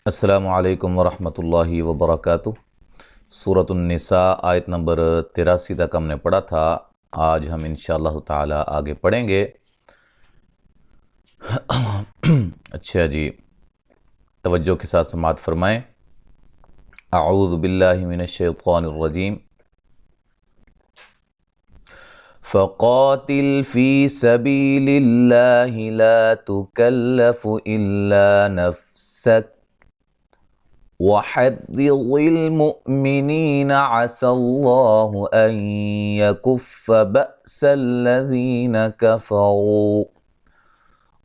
السلام علیکم ورحمۃ اللہ وبرکاتہ۔ سورۃ النساء آیت نمبر 83 تک ہم نے پڑھا تھا۔ آج ہم انشاءاللہ تعالی آگے پڑھیں گے۔ اچھا جی، توجہ کے ساتھ سماعت فرمائیں۔ اعوذ باللہ من الشیطان الرجیم۔ فقاتل فی سبیل اللہ لا تکلف الا نفسک وحرض المؤمنین عسى اللہ ان یکف بأس الذین کفروا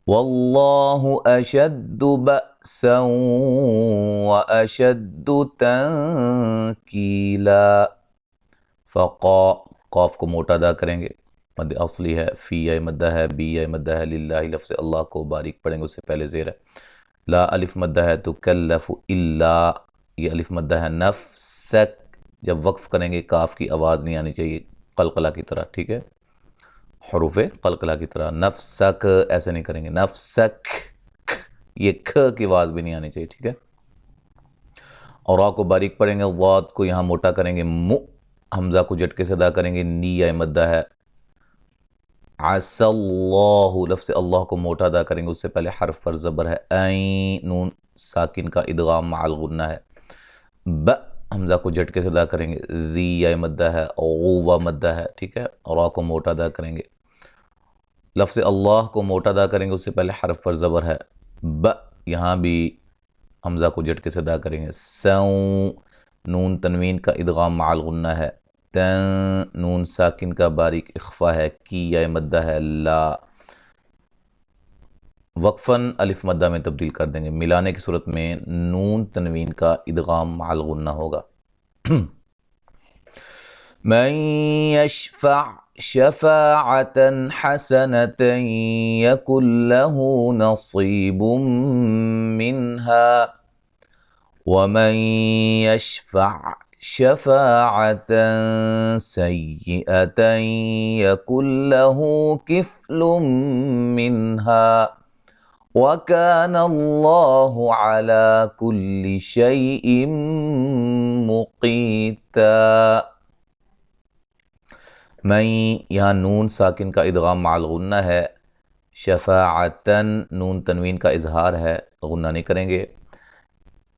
واللہ اشد بأسا واشد تنکیلا۔ قاف کو موٹا ادا کریں گے، مد اصلی ہے، فی آئے مدہ ہے، بی آئے مدہ ہے، للہ لفظ اللہ کو باریک پڑھیں گے، اس سے پہلے زیر ہے، لا الف مدہ ہے، تکلف الا، یہ الف مدہ ہے، نفسک، جب وقف کریں گے کاف کی آواز نہیں آنی چاہیے قلقلہ کی طرح، ٹھیک ہے، حروف قلقلہ کی طرح، نفسک ایسے نہیں کریں گے، نفسک، یہ کھ کی آواز بھی نہیں آنی چاہیے، ٹھیک ہے، اور را کو باریک پڑھیں گے، ضاد کو یہاں موٹا کریں گے، حمزہ کو جھٹکے سے ادا کریں گے، نی آئے مدہ ہے، عسى اللہ، لفظ اللہ کو موٹا ادا کریں گے، اس سے پہلے حرف پر زبر ہے، این، نون ساکن کا ادغام مع الغنہ ہے، حمزہ کو جھٹکے سے ادا کریں گے، ذی آئے مدہ ہے، غو مدہ ہے، ٹھیک ہے، را کو موٹا ادا کریں گے، لفظ اللہ کو موٹا ادا کریں گے، اس سے پہلے حرف پر زبر ہے، یہاں بھی حمزہ کو جھٹکے سے ادا کریں گے، سوں، نون تنوین کا ادغام مع الغنہ ہے، نون ساکن کا باریک اخفا ہے، کی یا مدہ ہے، لا، وقفاً الف مدہ میں تبدیل کر دیں گے، ملانے کی صورت میں نون تنوین کا ادغام مع الغنہ ہوگا۔ من یشفع شفاعة حسنة یکن له نصیب منها ومن یشفع شفاعة سیئة یکن له کفل منها وَكَانَ اللَّهُ عَلَى كُلِّ شَيْءٍ مُقِيتًا۔ من، یہاں نون ساکن کا ادغام مع الغنہ ہے، شفاعتن، نون تنوین کا اظہار ہے، غنہ نہیں کریں گے،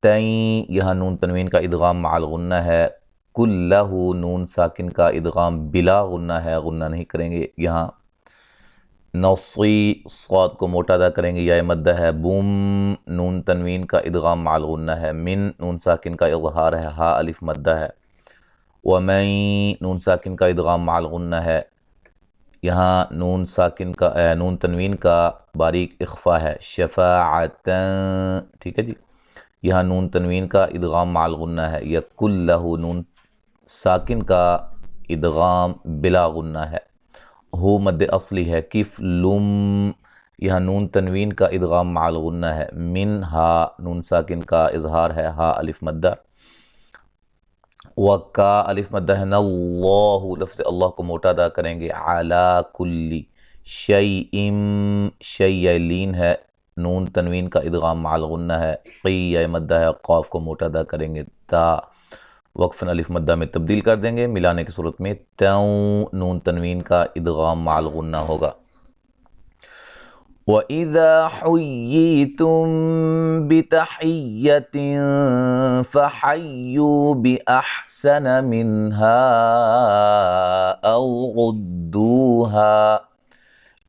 تین، یہاں نون تنوین کا ادغام مع الغنہ ہے، کلہ، نون ساکن کا ادغام بلا غنہ ہے، غنہ نہیں کریں گے، یہاں نصی، صاد کو موٹا ادا کریں گے، یا مدہ ہے، بوم، نون تنوین کا ادغام مع الغنہ ہے، من، نون ساکن کا اظہار ہے، ہا الف مدہ ہے، ومن، نون ساکن کا ادغام مع الغنہ ہے، یہاں نون ساکن کا نون تنوین کا باریک اخفا ہے، شفاعتن، ٹھیک ہے جی، یہاں نون تنوین کا ادغام مع الغنہ ہے، یکن لہ، نون ساکن کا ادغام بلا غنہ ہے، ہو مد اصلی ہے، کفلم، یہاں نون تنوین کا ادغام مع الغنہ ہے، من، ہا، نون ساکن کا اظہار ہے، ہا الف مدہ، وکا الف مدہ ہے، اللہ، لفظ اللہ کو موٹا ادا کریں گے، علی کلی شیئم، شیء لین ہے، نون تنوین کا ادغام مع الغنہ ہے، قی مدہ ہے، قاف کو موٹا ادا کریں گے، تا، وقفاً الف مدہ میں تبدیل کر دیں گے، ملانے کی صورت میں توں، نون تنوین کا ادغام مع الغنہ ہوگا۔ وَإِذَا حُيِّيتُم بِتَحِيَّةٍ فَحَيُّوا بِأَحْسَنَ مِنْهَا أَوْ رُدُّوهَا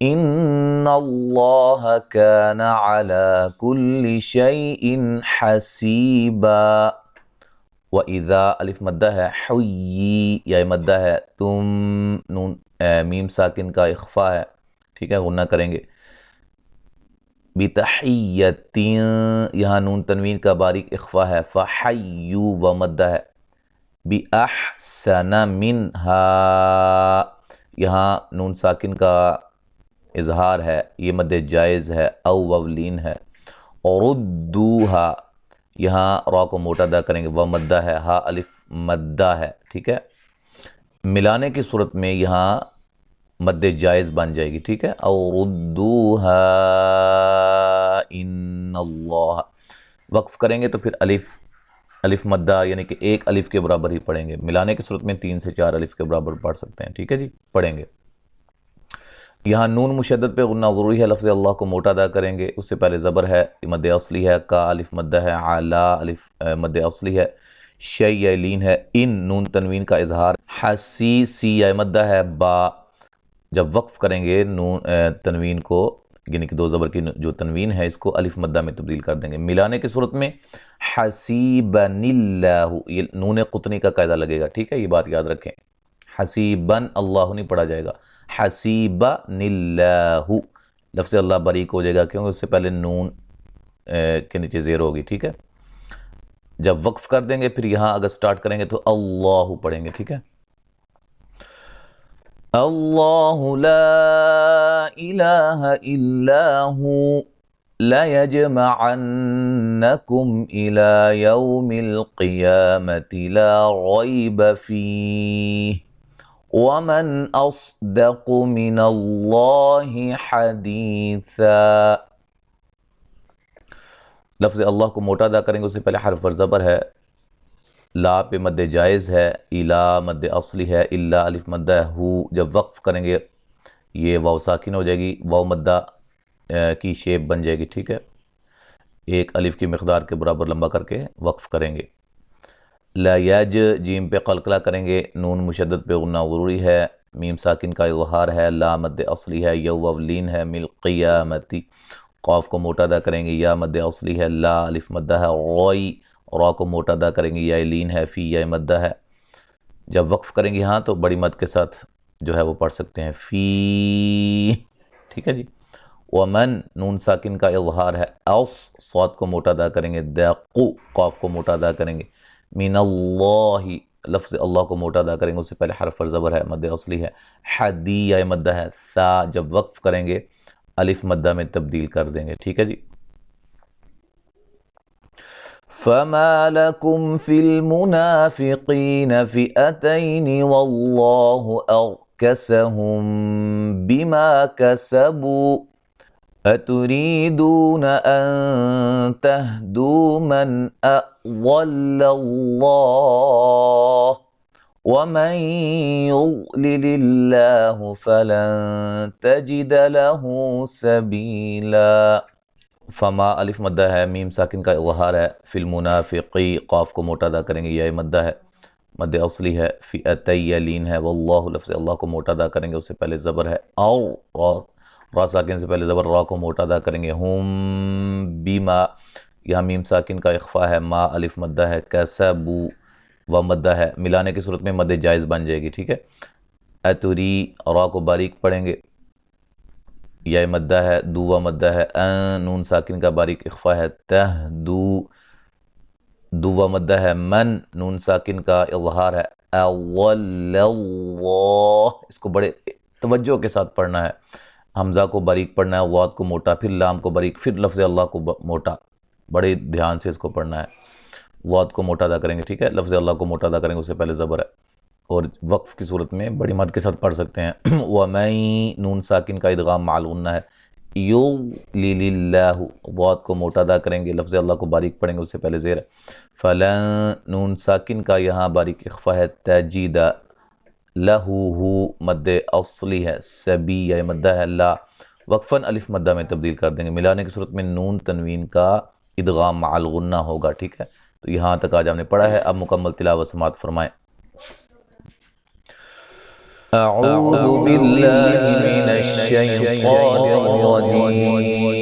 إِنَّ اللَّهَ كَانَ عَلَى كُلِّ شَيْءٍ حَسِيبًا۔ وَإِذَا الف مدہ ہے، حُيِّ، یا مدہ ہے، تم، نون میم ساکن کا اخفا ہے، ٹھیک ہے، غنہ کریں گے، بِتَحِيَّةٍ، یہاں نون تنوین کا باریک اخفا ہے، فَحَيُّوا، و مدہ ہے، بِأَحْسَنَ مِنْهَا، یہاں نون ساکن کا اظہار ہے، یہ مد جائز ہے، او وولین ہے، رُدُّوهَا، یہاں را کو موٹا ادا کریں گے، و مدہ ہے، ہا الف مدہ ہے، ٹھیک ہے، ملانے کی صورت میں یہاں مد جائز بن جائے گی، ٹھیک ہے، او ردوها ان اللہ، وقف کریں گے تو پھر الف مدہ یعنی کہ ایک الف کے برابر ہی پڑھیں گے، ملانے کی صورت میں 3 سے 4 الف کے برابر پڑھ سکتے ہیں، ٹھیک ہے جی، پڑھیں گے۔ یہاں نون مشدد پہ غنہ ضروری ہے، لفظ اللہ کو موٹا ادا کریں گے، اس سے پہلے زبر ہے، مد اصلی ہے، کا الف مدہ ہے، علا الف مد اصلی ہے، شی یا لین ہے، ان نون تنوین کا اظہار، حسی سی یا مدہ ہے، با جب وقف کریں گے نون تنوین کو یعنی کہ 2 زبر کی جو تنوین ہے اس کو الف مدہ میں تبدیل کر دیں گے، ملانے کی صورت میں حسیبن اللہ، یہ نون قطنی کا قاعدہ لگے گا، ٹھیک ہے، یہ بات یاد رکھیں، حسیبن اللہ نہیں پڑھا جائے گا، حسیبن اللہ، لفظ اللہ باریک ہو جائے گا کیونکہ اس سے پہلے نون کے نیچے زیر ہوگی، ٹھیک ہے۔ جب وقف کر دیں گے پھر یہاں اگر سٹارٹ کریں گے تو اللہ پڑھیں گے، ٹھیک ہے، اللہ لا الہ الا ہو لَيَجْمَعَنَّكُمْ إِلَى يَوْمِ الْقِيَامَةِ لَا رَيْبَ فِيهِ وَمَنْ أَصْدَقُ مِنَ اللَّهِ حَدِيثًا۔ لفظ اللہ کو موٹا ادا کریں گے، اس سے پہلے حرف پر زبر ہے، لا پہ مد جائز ہے، الا مد اصلی ہے، الا الف مدہ ہے، ہو جب وقف کریں گے یہ واو ساکن ہو جائے گی، واو مدہ کی شیپ بن جائے گی، ٹھیک ہے، ایک الف کی مقدار کے برابر لمبا کر کے وقف کریں گے۔ لا یج جیم پہ قلقلہ کریں گے، نون مشدد پہ غنہ ضروری ہے، میم ساکن کا اظہار ہے، لا مد اصلی ہے، یو واو لین ہے، مل قیامتی، قاف کو موٹا ادا کریں گے، یا مد اصلی ہے، لا الف مدہ ہے، روئی را کو موٹا ادا کریں گے، یا لین ہے، فی یا مدہ ہے، جب وقف کریں گے ہاں تو بڑی مد کے ساتھ جو ہے وہ پڑھ سکتے ہیں، فی، ٹھیک ہے جی۔ ومن نون ساکن کا اظہار ہے، اوس صاد کو موٹا ادا کریں گے، دقو قاف کو موٹا ادا کریں گے، من اللہ لفظ اللہ کو موٹا ادا کریں گے، اس سے پہلے حرف پر زبر ہے، مد اصلی ہے، حدی یا مدہ ہے، ثا جب وقف کریں گے الف مدہ میں تبدیل کر دیں گے، ٹھیک ہے جی۔ فَمَا لَكُمْ فِي الْمُنَافِقِينَ فِئَتَيْنِ وَاللَّهُ أَرْكَسَهُم بِمَا كَسَبُوا أَتُرِيدُونَ أَن تَهْدُوا مَنْ أَضَلَّ اللَّهُ وَمَن يُضْلِلِ اللَّهُ فَلَن تَجِدَ لَهُ سَبِيلًا۔ فما الف مدہ ہے، میم ساکن کا اظہار ہے، فی المنافقی قاف کو موٹا ادا کریں گے، یا مدہ ہے، مد اصلی ہے، فئتی لین ہے، واللہ لفظ اللہ کو موٹا ادا کریں گے، اس سے پہلے زبر ہے، او را ساکن سے پہلے زبر، را کو موٹا ادا کریں گے، ہم بیما، یہاں میم ساکن کا اخفا ہے، ما الف مدہ ہے، کسبو و مدہ ہے، ملانے کی صورت میں مد جائز بن جائے گی، ٹھیک ہے، اتری را کو باریک پڑھیں گے، یا مدہ ہے، دو و مدہ ہے، نون ساکن کا باریک اخفا ہے، تہدو دو و مدہ ہے، من نون ساکن کا اظہار ہے، اول اللہ، اس کو بڑے توجہ کے ساتھ پڑھنا ہے، حمزہ کو باریک پڑھنا ہے، واد کو موٹا، پھر لام کو باریک، پھر لفظ اللہ کو موٹا، بڑے دھیان سے اس کو پڑھنا ہے، واد کو موٹا ادا کریں گے، ٹھیک ہے، لفظ اللہ کو موٹا ادا کریں گے، اس سے پہلے زبر ہے، اور وقف کی صورت میں بڑی مد کے ساتھ پڑھ سکتے ہیں، وَمَن نون ساکن کا ادغام مع الغنہ ہے، یُضْلِلِ اللَّهُ واد کو موٹا ادا کریں گے، لفظ اللہ کو باریک پڑھیں گے، اس سے پہلے زیر ہے، فَلَن نون ساکن کا یہاں باریک اخفا ہے، تَجِدَ لَهُ مد اصلی ہے، سبی یا مدہ ہے، لا وقفاً الف مدہ میں تبدیل کر دیں گے، ملانے کی صورت میں نون تنوین کا ادغام مع الغنہ ہوگا، ٹھیک ہے، تو یہاں تک آج ہم نے پڑھا ہے، اب مکمل تلاوت سماعت فرمائیں۔ اعوذ باللہ من الشیطان الرجیم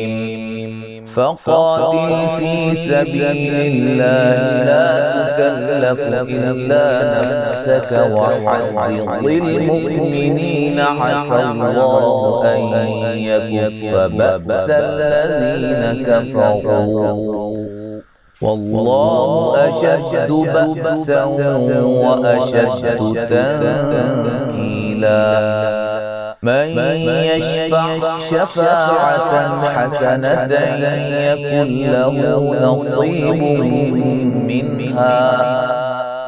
فقاتل فی سبیل اللہ لا تکلف الا نفسك وحرض المؤمنین عسى اللہ ان يكف بأس الذین کفروا واللہ اشد بأسا واشد تنکیلا من یشفع شفاعة حسنة یکن له نصیب منها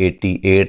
88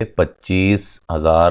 25,000